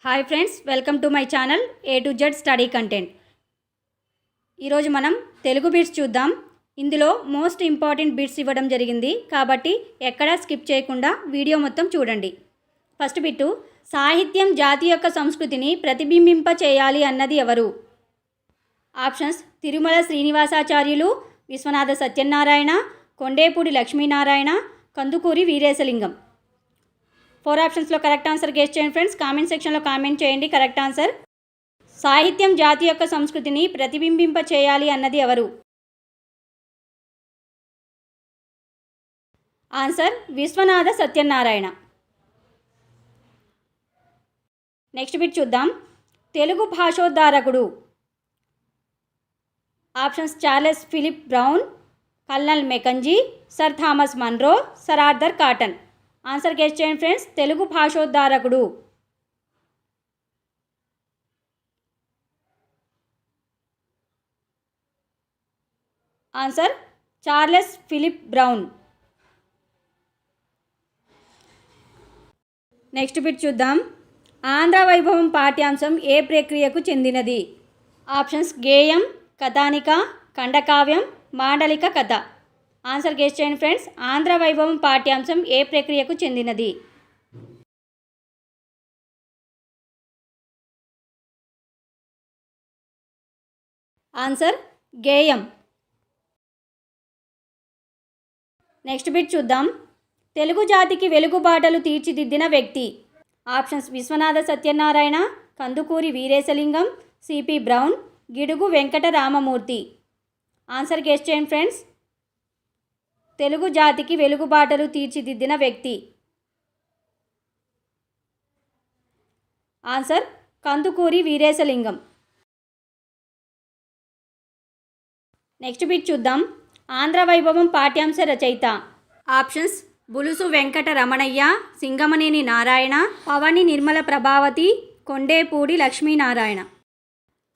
Hi friends, welcome to my channel A to Z study content. ఈరోజు మనం Telugu bits చూద్దాం. ఇందులో మోస్ట్ ఇంపార్టెంట్ బిట్స్ ఇవ్వడం జరిగింది కాబట్టి ఎక్కడా స్కిప్ చేయకుండా వీడియో మొత్తం చూడండి. ఫస్ట్ బిట్టు, సాహిత్యం జాతి యొక్క సంస్కృతిని ప్రతిబింబింప చేయాలి అన్నది ఎవరు? ఆప్షన్స్: తిరుమల శ్రీనివాసాచార్యులు, విశ్వనాథ సత్యనారాయణ, కొండేపూడి లక్ష్మీనారాయణ, కందుకూరి వీరేశలింగం. 4 ఆప్షన్స్లో కరెక్ట్ ఆన్సర్ గెస్ చేయండి ఫ్రెండ్స్. కామెంట్ సెక్షన్లో కామెంట్ చేయండి కరెక్ట్ ఆన్సర్. సాహిత్యం జాతి యొక్క సంస్కృతిని ప్రతిబింబింప చేయాలి అన్నది ఎవరు? Answer: Viswanatha Satyanarayana. Next bit చూద్దాం. తెలుగు భాషోద్ధారకుడు. Options: Charles Philip Brown, colonel Mackenzie, sir Thomas Munro, sir Arthur Cotton. Answer guess చేయండి ఫ్రెండ్స్. తెలుగు భాషోద్ధారకుడు. Answer: Charles Philip Brown. Next bit చూద్దాం. ఆంధ్ర వైభవం పాఠ్యాంశం ఏ ప్రక్రియకు చెందినది? ఆప్షన్స్: గేయం, కథానిక, ఖండకావ్యం, మాండలిక కథ. ఆన్సర్ గెస్ చేయండి ఫ్రెండ్స్. ఆంధ్ర వైభవం పాఠ్యాంశం ఏ ప్రక్రియకు చెందినది? ఆన్సర్: గేయం. నెక్స్ట్ బిట్ చూద్దాం. తెలుగు జాతికి వెలుగుబాటలు తీర్చిదిద్దిన వ్యక్తి. Options: Viswanatha Satyanarayana, Kandukuri Veeresalingam, CP Brown, Gidugu Venkata Ramamurthy. Answer guess చేయండి ఫ్రెండ్స్. తెలుగు జాతికి వెలుగుబాటలు తీర్చిదిద్దిన వ్యక్తి. Answer: Kandukuri Veeresalingam. Next bit చూద్దాం. ఆంధ్ర వైభవం పాఠ్యాంశ రచయిత. Options: Bulusu Venkata Ramanayya, Singamaneni Narayana, Pavani Nirmala Prabhavati, Kondepudi Lakshminarayana.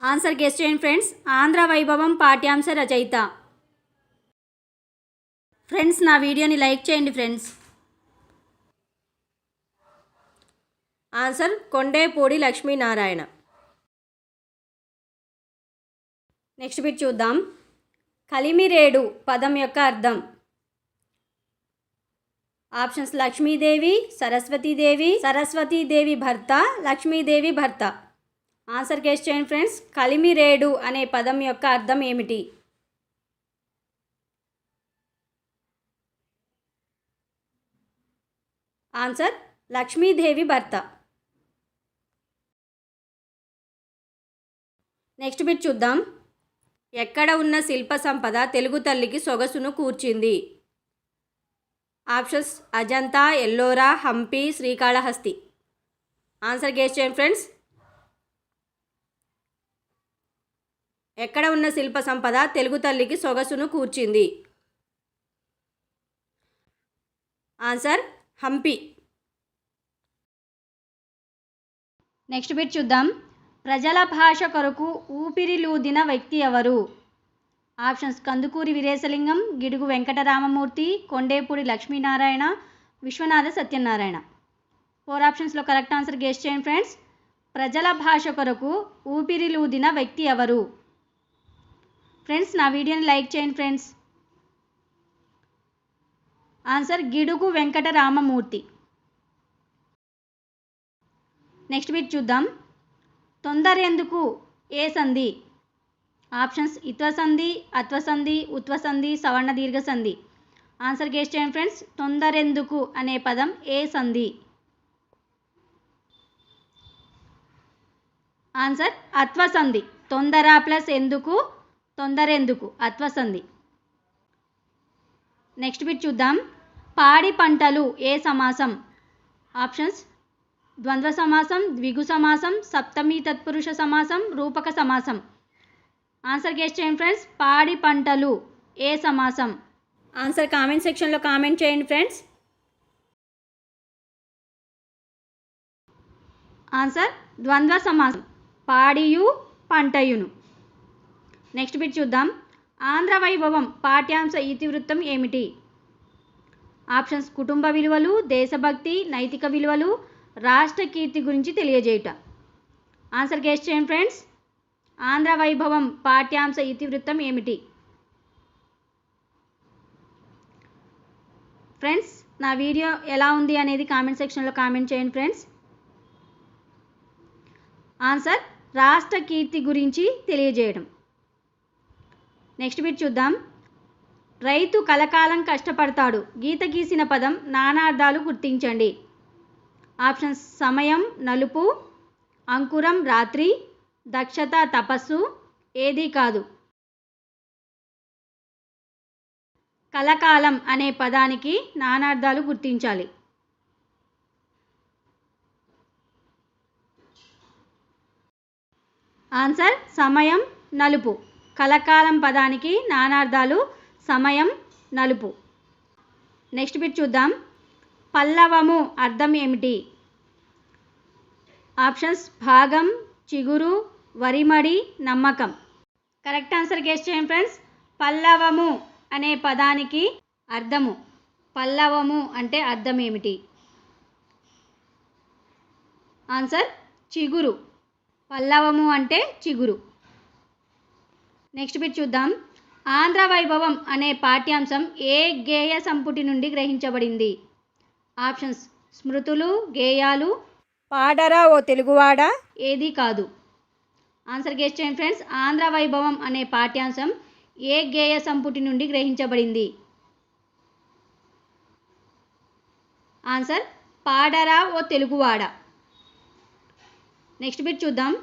Answer guess చేయండి ఫ్రెండ్స్. ఆంధ్ర వైభవం పాఠ్యాంశ రచయిత. ఫ్రెండ్స్, నా వీడియోని లైక్ చేయండి friends. Answer: Kondepudi Lakshminarayana. Next bit చూద్దాం. కలిమిరేడు పదం యొక్క అర్థం. ఆప్షన్స్: లక్ష్మీదేవి, సరస్వతీదేవి, సరస్వతీదేవి భర్త, లక్ష్మీదేవి భర్త. ఆన్సర్ గెస్ చేయండి ఫ్రెండ్స్. కలిమిరేడు అనే పదం యొక్క అర్థం ఏమిటి? ఆన్సర్: లక్ష్మీదేవి భర్త. నెక్స్ట్ బిట్ చూద్దాం. ఎక్కడ ఉన్న శిల్ప సంపద తెలుగు తల్లికి సొగసును కూర్చింది? Options: Ajanta, Ellora, Hampi, Srikalahasti. Answer guess చేయండి ఫ్రెండ్స్. ఎక్కడ ఉన్న శిల్ప సంపద తెలుగు తల్లికి సొగసును కూర్చింది? ఆన్సర్: హంపి. నెక్స్ట్ బిట్ చూద్దాం. ప్రజల భాష కొరకు ఊపిరిలూదిన వ్యక్తి ఎవరు? ఆప్షన్స్: కందుకూరి వీరేశలింగం, గిడుగు వెంకట రామమూర్తి, కొండేపూడి లక్ష్మీనారాయణ, విశ్వనాథ సత్యనారాయణ. 4 ఆప్షన్స్లో కరెక్ట్ ఆన్సర్ గెస్ చేయండి ఫ్రెండ్స్. ప్రజల భాష కొరకు ఊపిరిలూదిన వ్యక్తి ఎవరు? ఫ్రెండ్స్, నా వీడియోని లైక్ చేయండి friends. Answer: Gidugu Venkata Ramamurthy. Next bit చూద్దాం. తొందరెందుకు ఏ సంధి? ఆప్షన్స్: ఇత్వసంధి, అత్వసంధి, ఉత్వసంధి, సవర్ణ దీర్ఘ సంధి. ఆన్సర్ గెస్ చేయండి ఫ్రెండ్స్. తొందరెందుకు అనే పదం ఏ సంధి? ఆన్సర్: అత్వసంధి. తొందర ప్లస్ ఎందుకు, తొందరెందుకు, అత్వసంధి. నెక్స్ట్ బిట్ చూద్దాం. పాడి పంటలు ఏ సమాసం? ఆప్షన్స్: ద్వంద్వ సమాసం, ద్విగు సమాసం, సప్తమి తత్పురుష సమాసం, రూపక సమాసం. ఆన్సర్ గెస్ చేయండి ఫ్రెండ్స్. పాడి పంటలు ఏ సమాసం? ఆన్సర్ కామెంట్ సెక్షన్లో కామెంట్ చేయండి ఫ్రెండ్స్. ఆన్సర్: ద్వంద్వ సమాసం, పాడియు పంటయును. నెక్స్ట్ బిట్ చూద్దాం. ఆంధ్ర వైభవం పాఠ్యాంశ ఇతివృత్తం ఏమిటి? ఆప్షన్స్: కుటుంబ విలువలు, దేశభక్తి, నైతిక విలువలు, రాష్ట్ర కీర్తి గురించి తెలియజేయుట. ఆన్సర్ గెస్ చేయండి ఫ్రెండ్స్. ఆంధ్ర వైభవం పాఠ్యాంశ ఇతివృత్తం ఏమిటి? ఫ్రెండ్స్, నా వీడియో ఎలా ఉంది అనేది కామెంట్ సెక్షన్లో కామెంట్ చేయండి ఫ్రెండ్స్. ఆన్సర్ రాష్ట్ర కీర్తి గురించి తెలియజేయడం. నెక్స్ట్ బిట్ చూద్దాం. రైతు కలకాలం కష్టపడతాడు, గీత గీసిన పదం నానార్థాలు గుర్తించండి. ఆప్షన్స్ సమయం నలుపు, అంకురం రాత్రి, దక్షత తపస్సు, ఏది కాదు. కలకాలం అనే పదానికి నానార్థాలు గుర్తించాలి. ఆన్సర్ సమయం నలుపు. కలకాలం పదానికి నానార్థాలు సమయం నలుపు. నెక్స్ట్ బిట్ చూద్దాం. పల్లవము అర్థం ఏమిటి? ఆప్షన్స్ భాగం, చిగురు, వరిమడి, నమ్మకం. కరెక్ట్ ఆన్సర్ గెస్ చేయండి ఫ్రెండ్స్. పల్లవము అనే పదానికి అర్థము. పల్లవము అంటే అర్థం ఏమిటి? ఆన్సర్ చిగురు. పల్లవము అంటే చిగురు. నెక్స్ట్ బిట్ చూద్దాం. ఆంధ్ర వైభవం అనే పాఠ్యాంశం ఏ గేయ సంపుటి నుండి గ్రహించబడింది? ఆప్షన్స్ స్మృతులు, గేయాలు, పాడరా ఓ తెలుగువాడా, ఏది కాదు. ఆన్సర్ గెస్ చేయండి ఫ్రెండ్స్. ఆంధ్ర వైభవం అనే పాఠ్యాంశం ఏ గేయ సంపుటి నుండి గ్రహించబడింది? ఆన్సర్ పాడరా ఓ తెలుగువాడా. నెక్స్ట్ బిట్ చూద్దాం.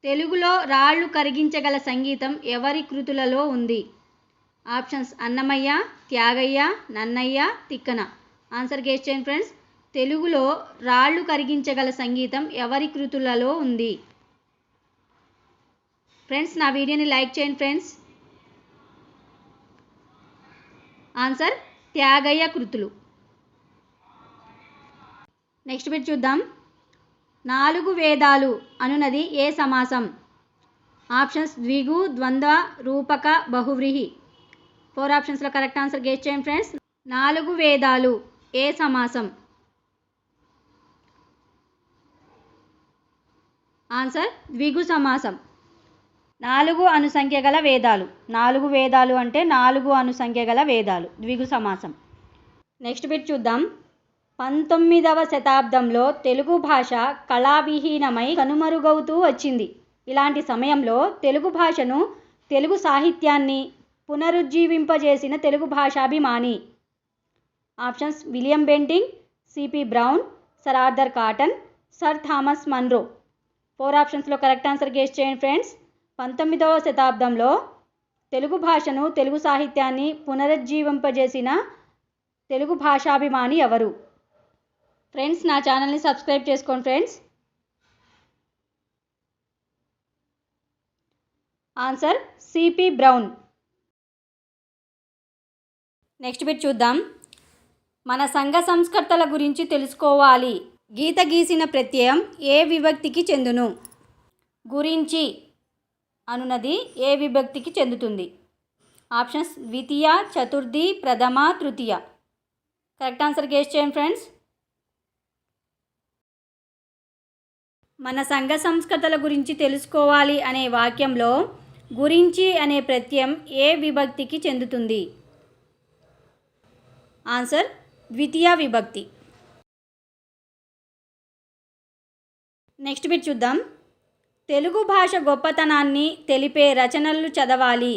తెలుగులో రాళ్ళు కరిగించగల సంగీతం ఎవరి కృతులలో ఉంది? Options Annamayya, Tyagayya, Nannaya, Tikkana. Answer guess చేయండి ఫ్రెండ్స్. తెలుగులో రాళ్ళు కరిగించగల సంగీతం ఎవరి కృతులలో ఉంది? ఫ్రెండ్స్, నా వీడియోని లైక్ చేయండి ఫ్రెండ్స్. ఆన్సర్ త్యాగయ్య కృతులు. నెక్స్ట్ బిట్ చూద్దాం. నాలుగు వేదాలు అనునది ఏ సమాసం? ఆప్షన్స్ ద్విగు, ద్వంద్వ, రూపక, బహువ్రీహి. 4 ఆప్షన్స్లో కరెక్ట్ ఆన్సర్ గెస్ చేయండి ఫ్రెండ్స్. నాలుగు వేదాలు ఏ సమాసం? ఆన్సర్ ద్విగు సమాసం. 4 అనుసంఖ్య గల వేదాలు. 4 వేదాలు అంటే 4 అనుసంఖ్య గల వేదాలు, ద్విగు సమాసం. నెక్స్ట్ బిట్ చూద్దాం. 19వ శతాబ్దంలో తెలుగు భాష కళావిహీనమై కనుమరుగవుతూ వచ్చింది. ఇలాంటి సమయంలో తెలుగు భాషను, తెలుగు సాహిత్యాన్ని పునరుజ్జీవింపజేసిన తెలుగు భాషాభిమాని. Options William Bentinck, CP Brown, sir Arthur Cotton, sir Thomas Munro. 4 ఆప్షన్స్లో కరెక్ట్ ఆన్సర్ గెస్ చేయండి ఫ్రెండ్స్. 19వ శతాబ్దంలో తెలుగు భాషను, తెలుగు సాహిత్యాన్ని పునరుజ్జీవింపజేసిన తెలుగు భాషాభిమాని ఎవరు? ఫ్రెండ్స్, నా ఛానల్ని సబ్స్క్రైబ్ చేసుకోండి friends. Answer CP Brown. Next bit చూద్దాం. మన సంఘ సంస్కర్తల గురించి తెలుసుకోవాలి. గీత గీసిన ప్రత్యయం ఏ విభక్తికి చెందును? గురించి అనునది ఏ విభక్తికి చెందుతుంది? ఆప్షన్స్ ద్వితీయ, చతుర్థి, ప్రథమ, తృతీయ. కరెక్ట్ ఆన్సర్ గెస్ చేయండి ఫ్రెండ్స్. మన సంఘ సంస్కృతుల గురించి తెలుసుకోవాలి అనే వాక్యంలో గురించి అనే ప్రత్యయం ఏ విభక్తికి చెందుతుంది? ఆన్సర్ ద్వితీయ విభక్తి. నెక్స్ట్ బిట్ చూద్దాం. తెలుగు భాష గొప్పతనాన్ని తెలిపే రచనలు చదవాలి.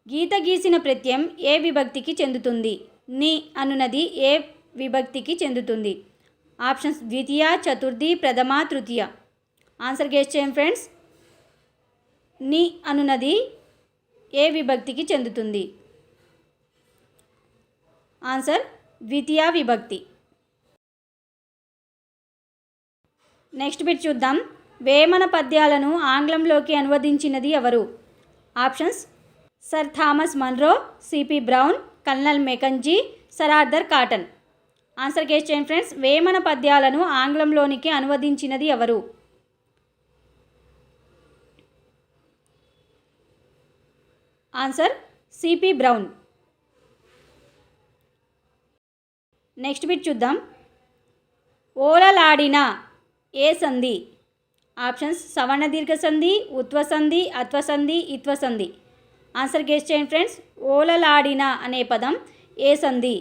గీత గీసిన ప్రత్యయం ఏ విభక్తికి చెందుతుంది? ని అనునది ఏ విభక్తికి చెందుతుంది? ఆప్షన్స్ ద్వితీయ, చతుర్థి, ప్రథమ, తృతీయ. ఆన్సర్ గెస్ చేయండి ఫ్రెండ్స్. ని అనునది ఏ విభక్తికి చెందుతుంది? ఆన్సర్ ద్వితీయ విభక్తి. నెక్స్ట్ బిట్ చూద్దాం. వేమన పద్యాలను ఆంగ్లంలోకి అనువదించినది ఎవరు? Options sir Thomas Munro, CP Brown, colonel Mackenzie, sir Arthur Cotton. Answer guess చేయండి ఫ్రెండ్స్. వేమన పద్యాలను ఆంగ్లంలోనికి అనువదించినది ఎవరు? Answer CP Brown. Next bit చూద్దాం. ఓలలాడిన ఏ సంధి? ఆప్షన్స్ సవర్ణ దీర్ఘ సంధి, ఉత్వ సంధి, అత్వ సంధి, ఇత్వ సంధి. ఆన్సర్ గెస్ చేయండి ఫ్రెండ్స్. ఓలలాడిన అనే పదం ఏ సంధి?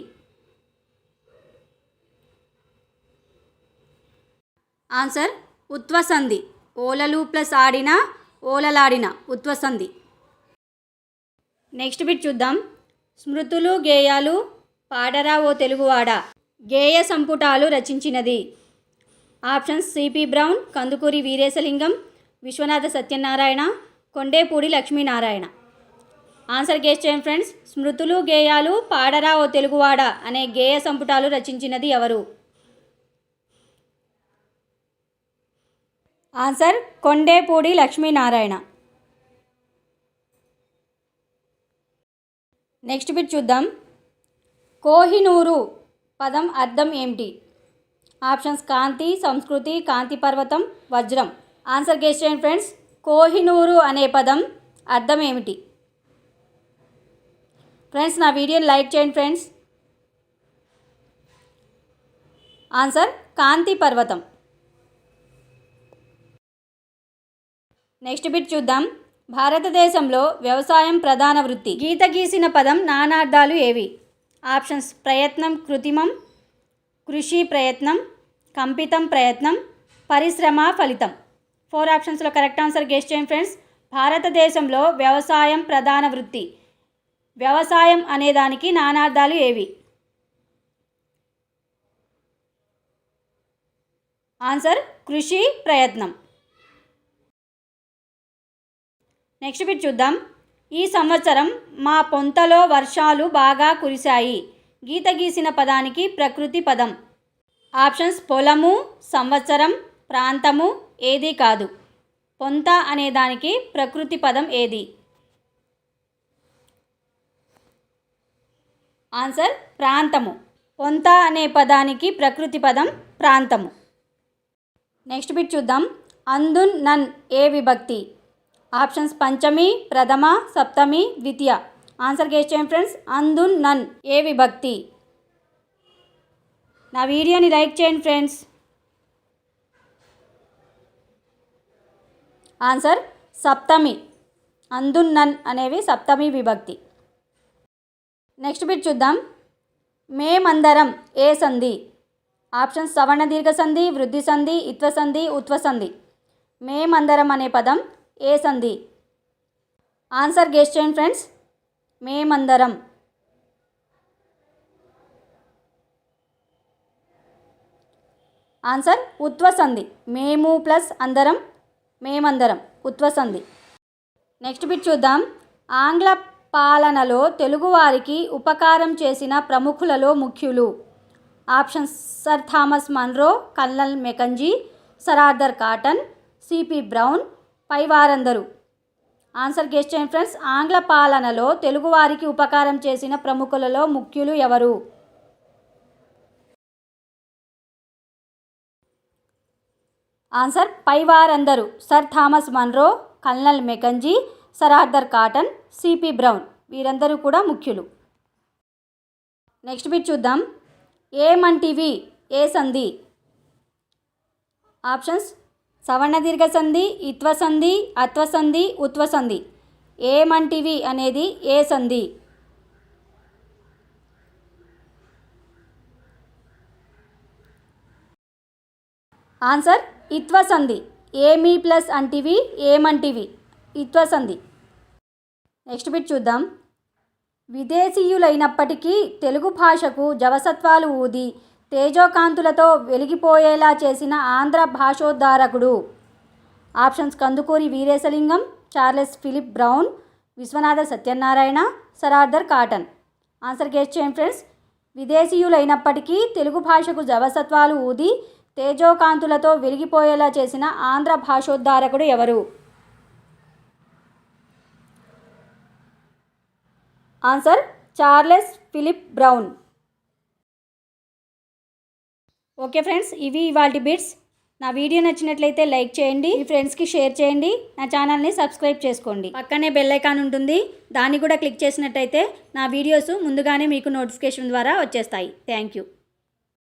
ఆన్సర్ ఉత్వ సంధి. ఓలలు ప్లస్ ఆడిన ఓలలాడిన ఉత్వ సంధి. నెక్స్ట్ బిట్ చూద్దాం. స్మృతులు గేయాలు పాడరా ఓ తెలుగువాడ గేయ సంపుటాలు రచించినది. Options CP Brown, Kandukuri Veeresalingam, Viswanatha Satyanarayana, Kondepudi Lakshminarayana. Answer guess చేయండి ఫ్రెండ్స్. స్మృతులు గేయాలు పాడరా ఓ తెలుగువాడ అనే గేయ సంపుటాలు రచించినది ఎవరు? Answer Kondepudi Lakshminarayana. Next bit చూద్దాం. కోహినూరు పదం అర్థం ఏమిటి? ఆప్షన్స్ కాంతి, సంస్కృతి, కాంతి పర్వతం, వజ్రం. ఆన్సర్ గెస్ చేయండి ఫ్రెండ్స్. కోహినూరు అనే పదం అర్థం ఏమిటి? ఫ్రెండ్స్ నా వీడియోని లైక్ చేయండి ఫ్రెండ్స్. ఆన్సర్ కాంతి పర్వతం. నెక్స్ట్ బిట్ చూద్దాం. భారతదేశంలో వ్యవసాయం ప్రధాన వృత్తి. గీత గీసిన పదం నానార్థాలు ఏవి? ఆప్షన్స్ ప్రయత్నం కృత్రిమం, కృషి ప్రయత్నం, కంపితం ప్రయత్నం, పరిశ్రమ ఫలితం. 4 ఆప్షన్స్లో కరెక్ట్ ఆన్సర్ గెస్ చేయండి ఫ్రెండ్స్. భారతదేశంలో వ్యవసాయం ప్రధాన వృత్తి. వ్యవసాయం అనేదానికి నానార్థాలు ఏవి? ఆన్సర్ కృషి ప్రయత్నం. నెక్స్ట్ బిట్ చూద్దాం. ఈ సంవత్సరం మా పొంతలో వర్షాలు బాగా కురిశాయి. గీత గీసిన పదానికి ప్రకృతి పదం. ఆప్షన్స్ పొలము, సంవత్సరం, ప్రాంతము, ఏది కాదు. పొంత అనేదానికి ప్రకృతి పదం ఏది? ఆన్సర్ ప్రాంతము. పొంత అనే పదానికి ప్రకృతి పదం ప్రాంతము. నెక్స్ట్ బిట్ చూద్దాం. అందున్ నన్ ఏ విభక్తి? ఆప్షన్స్ పంచమి, ప్రథమ, సప్తమి, ద్వితీయ. ఆన్సర్ గెస్ చేయండి ఫ్రెండ్స్. అందున్ నన్ ఏ విభక్తి? నా వీడియోని లైక్ చేయండి ఫ్రెండ్స్. ఆన్సర్ సప్తమి. అందున్ నన్ అనేవి సప్తమి విభక్తి. నెక్స్ట్ బిట్ చూద్దాం. మేమందరం ఏ సంధి? ఆప్షన్స్ సవర్ణ దీర్ఘ సంధి, వృద్ధి సంధి, ఇత్వ సంధి, ఉత్వ సంధి. మేమందరం అనే పదం ఏ సంధి? ఆన్సర్ గెస్ చేయండి ఫ్రెండ్స్. మేమందరం. ఆన్సర్ ఉత్వ సంధి. మేము ప్లస్ అందరం, మేమందరం ఉత్వ సంధి. నెక్స్ట్ బిట్ చూద్దాం. ఆంగ్ల పాలనలో తెలుగువారికి ఉపకారం చేసిన ప్రముఖులలో ముఖ్యులు. Options sir Thomas Munro, colonel Mackenzie, sir Arthur Cotton, CP Brown, పైవారందరూ. ఆన్సర్ గెస్ చేయండి ఫ్రెండ్స్. ఆంగ్ల పాలనలో తెలుగువారికి ఉపకారం చేసిన ప్రముఖులలో ముఖ్యులు ఎవరు? ఆన్సర్ పైవారందరూ. Sir Thomas Munro, colonel Mackenzie, sir Arthur Cotton, CP Brown వీరందరూ కూడా ముఖ్యులు. నెక్స్ట్ బిట్ చూద్దాం. ఏమంటివి ఏ సంధి? ఆప్షన్స్ సవర్ణ దీర్ఘ సంధి, ఇత్వ సంధి, అత్వ సంధి, ఉత్వ సంధి. ఏమంటివి అనేది ఏ సంధి? ఆన్సర్ ఇత్వ సంధి. ఏమి ప్లస్ అంటివి, ఏమంటివి ఇత్వ సంధి. నెక్స్ట్ బిట్ చూద్దాం. విదేశీయులైనప్పటికీ తెలుగు భాషకు జవసత్వాలు ఊది తేజోకాంతులతో వెలిగిపోయేలా చేసిన ఆంధ్ర భాషోద్ధారకుడు. Options Kandukuri Veeresalingam, Charles Philip Brown, Viswanatha Satyanarayana, sir Arthur Cotton. Answer guess చేయండి ఫ్రెండ్స్. విదేశీయులైనప్పటికీ తెలుగు భాషకు జవసత్వాలు ఊది తేజోకాంతులతో వెలిగిపోయేలా చేసిన ఆంధ్ర భాషోద్ధారకుడు ఎవరు? Answer Charles Philip Brown. Okay friends, ఇవి ఇవాల్టి బిట్స్. నా వీడియో నచ్చినట్లయితే లైక్ చేయండి, మీ ఫ్రెండ్స్కి షేర్ చేయండి, నా ఛానల్ని సబ్స్క్రైబ్ చేసుకోండి. పక్కనే బెల్ ఐకాన్ ఉంటుంది, దాన్ని కూడా క్లిక్ చేసినట్టయితే నా వీడియోస్ ముందుగానే మీకు నోటిఫికేషన్ ద్వారా వచ్చేస్తాయి. Thank you.